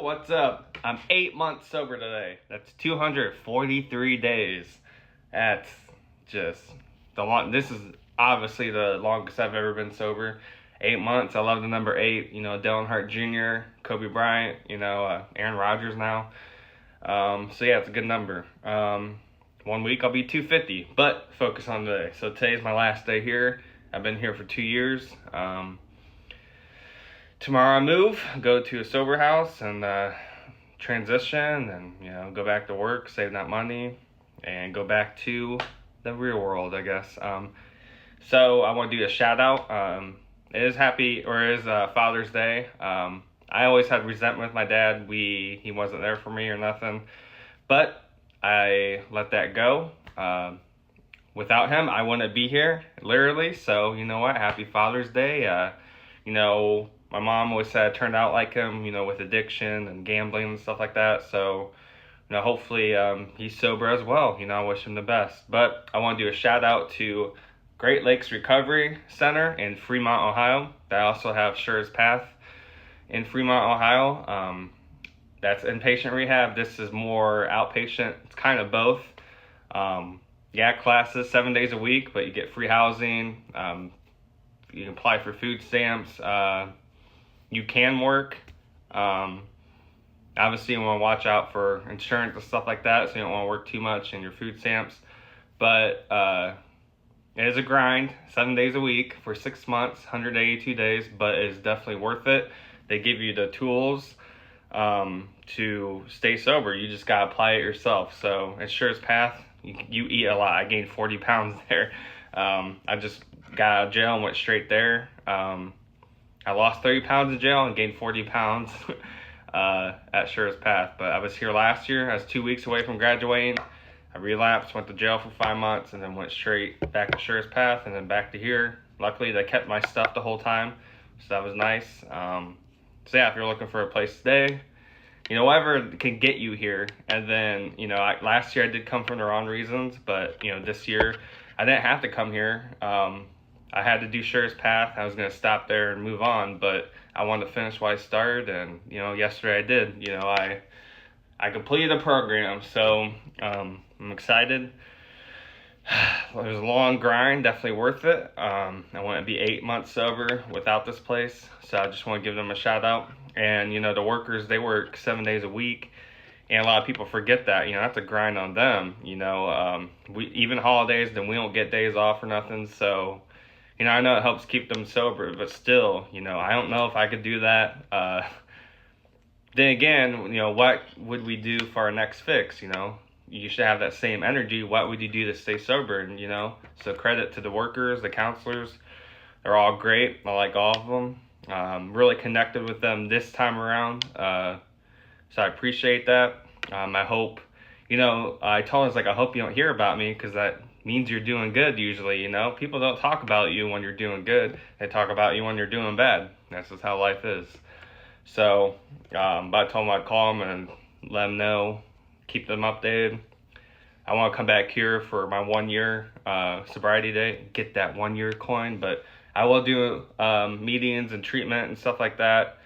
what's up? I'm 8 months sober today. That's 243 days. That's just the long. This is obviously the longest I've ever been sober. 8 months. I love the number 8. Dale Earnhardt Jr., Kobe Bryant. Aaron Rodgers now. So yeah, it's a good number. 1 week I'll be 250, but focus on today. So today's my last day here. I've been here for 2 years. Tomorrow I move, go to a sober house and transition and, go back to work, save that money, and go back to the real world, I guess. So I want to do a shout out. It is Father's Day. I always had resentment with my dad. He wasn't there for me or nothing, but I let that go. Without him, I wouldn't be here, literally. So you know what? Happy Father's Day. My mom always said I turned out like him, with addiction and gambling and stuff like that. So, hopefully he's sober as well. I wish him the best. But I want to do a shout out to Great Lakes Recovery Center in Fremont, Ohio. They also have Sure's Path in Fremont, Ohio. That's inpatient rehab. This is more outpatient. It's kind of both. Classes 7 days a week, but you get free housing. You can apply for food stamps. You can work. Obviously, you want to watch out for insurance and stuff like that, so you don't want to work too much in your food stamps. But it is a grind, 7 days a week for 6 months, 182 days, but it's definitely worth it. They give you the tools to stay sober. You just got to apply it yourself. So it's Sure's Path. You eat a lot. I gained 40 pounds there. I just got out of jail and went straight there. I lost 30 pounds in jail and gained 40 pounds at Sure's Path. But I was here last year. I was 2 weeks away from graduating. I relapsed, went to jail for 5 months, and then went straight back to Sure's Path and then back to here. Luckily, they kept my stuff the whole time, so that was nice. If you're looking for a place to stay, whatever can get you here. And then, last year I did come for the wrong reasons, but, this year I didn't have to come here. I had to do Sure's Path. I was going to stop there and move on, but I wanted to finish what I started, and, yesterday I did. I completed the program, so I'm excited. It was a long grind, definitely worth it. I want to be 8 months sober without this place, so I just want to give them a shout out. And, the workers, they work 7 days a week, and a lot of people forget that, that's a grind on them. We even holidays, then we don't get days off or nothing, so, I know it helps keep them sober, but still, I don't know if I could do that. Then again, what would we do for our next fix, You should have that same energy. What would you do to stay sober? And, so credit to the workers, the counselors. They're all great. I like all of them. Really connected with them this time around. So I appreciate that. I hope, I told them, I hope you don't hear about me, because that means you're doing good usually, People don't talk about you when you're doing good. They talk about you when you're doing bad. That's just how life is. So, but I told them I'd call them and let them know, keep them updated. I want to come back here for my 1 year sobriety day, get that 1 year coin, but I will do meetings and treatment and stuff like that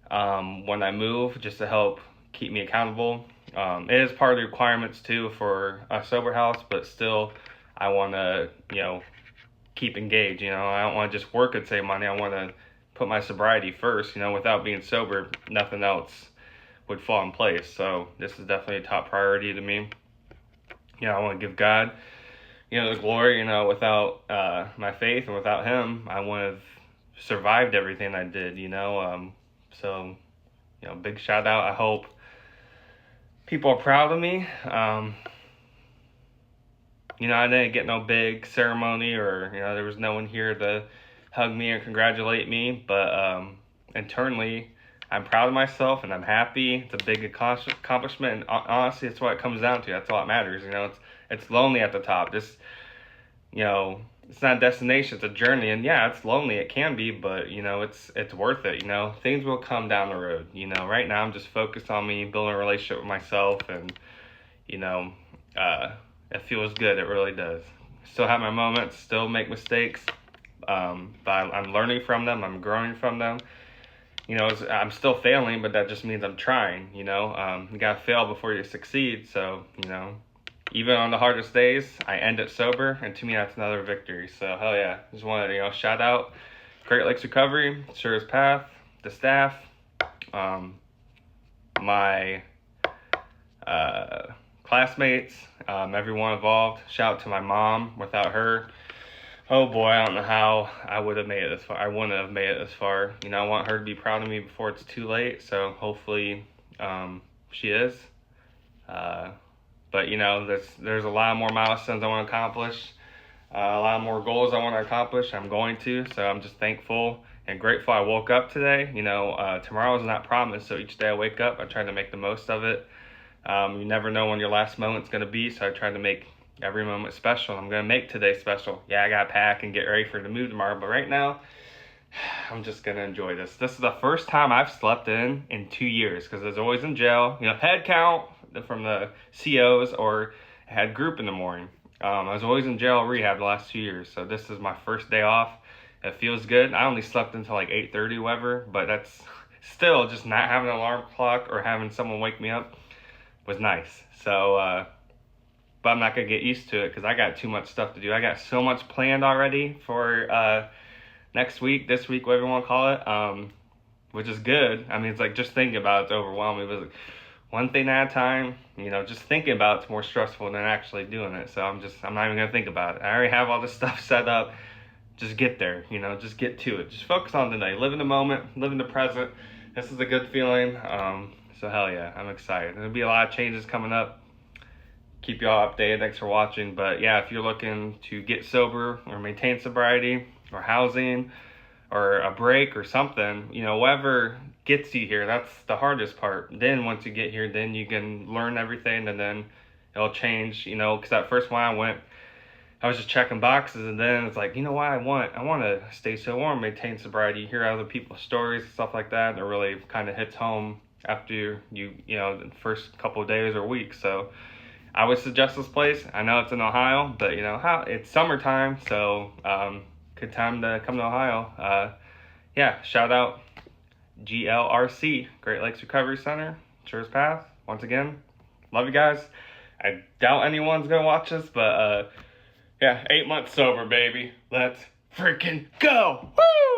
when I move, just to help keep me accountable. It is part of the requirements too for a sober house, but still I want to, keep engaged. I don't want to just work and save money. I want to put my sobriety first. Without being sober, nothing else would fall in place. So this is definitely a top priority to me. I want to give God, the glory. Without my faith and without Him, I wouldn't have survived everything I did. So big shout out. I hope people are proud of me. I didn't get no big ceremony, or there was no one here to hug me or congratulate me, but internally I'm proud of myself and I'm happy. It's a big accomplishment, and honestly, it's what it comes down to. That's all that matters. It's lonely at the top. It's not a destination, it's a journey, and yeah, it's lonely. It can be, but it's worth it. Things will come down the road. Right now I'm just focused on me building a relationship with myself, and it feels good. It really does. Still have my moments, still make mistakes, but I'm learning from them. I'm growing from them. I'm still failing, but that just means I'm trying, you know. You gotta fail before you succeed. So, even on the hardest days, I end it sober, and to me, that's another victory. So, hell yeah. Just want to, shout out Great Lakes Recovery, Sure's Path, the staff, my classmates, everyone involved. Shout out to my mom. Without her, oh boy, I don't know how I would have made it this far. I wouldn't have made it this far. I want her to be proud of me before it's too late. So hopefully, she is. But there's a lot more milestones I want to accomplish, a lot more goals I want to accomplish. I'm going to. So I'm just thankful and grateful I woke up today. Tomorrow is not promised. So each day I wake up, I try to make the most of it. You never know when your last moment's going to be. So I try to make every moment special. I'm going to make today special. Yeah, I got to pack and get ready for the move tomorrow. But right now, I'm just going to enjoy this. This is the first time I've slept in 2 years because I was always in jail. Head count from the COs or had group in the morning. I was always in jail rehab the last 2 years. So this is my first day off. It feels good. I only slept until like 8:30 whatever. But that's still just not having an alarm clock or having someone wake me up was nice. So, but I'm not going to get used to it because I got too much stuff to do. I got so much planned already for next week, this week, whatever you want to call it, which is good. I mean, it's like just thinking about it's overwhelming. But one thing at a time, just thinking about it's more stressful than actually doing it. So I'm not even going to think about it. I already have all this stuff set up. Just get there, just get to it. Just focus on today. Live in the moment, live in the present. This is a good feeling. So hell yeah, I'm excited. There'll be a lot of changes coming up. Keep y'all updated. Thanks for watching. But yeah, if you're looking to get sober or maintain sobriety or housing or a break or something, whatever gets you here, that's the hardest part. Then once you get here, then you can learn everything and then it'll change, because at first when I went, I was just checking boxes, and then it's like, what I want to stay sober, I want to maintain sobriety, hear other people's stories, stuff like that, and it really kind of hits home after the first couple of days or weeks. So I would suggest this place. I know it's in Ohio, but it's summertime, so good time to come to Ohio. Yeah, shout out GLRC, Great Lakes Recovery Center, Sure's Path. Once again, love you guys. I doubt anyone's gonna watch this, but yeah, 8 months sober, baby. Let's freaking go! Woo!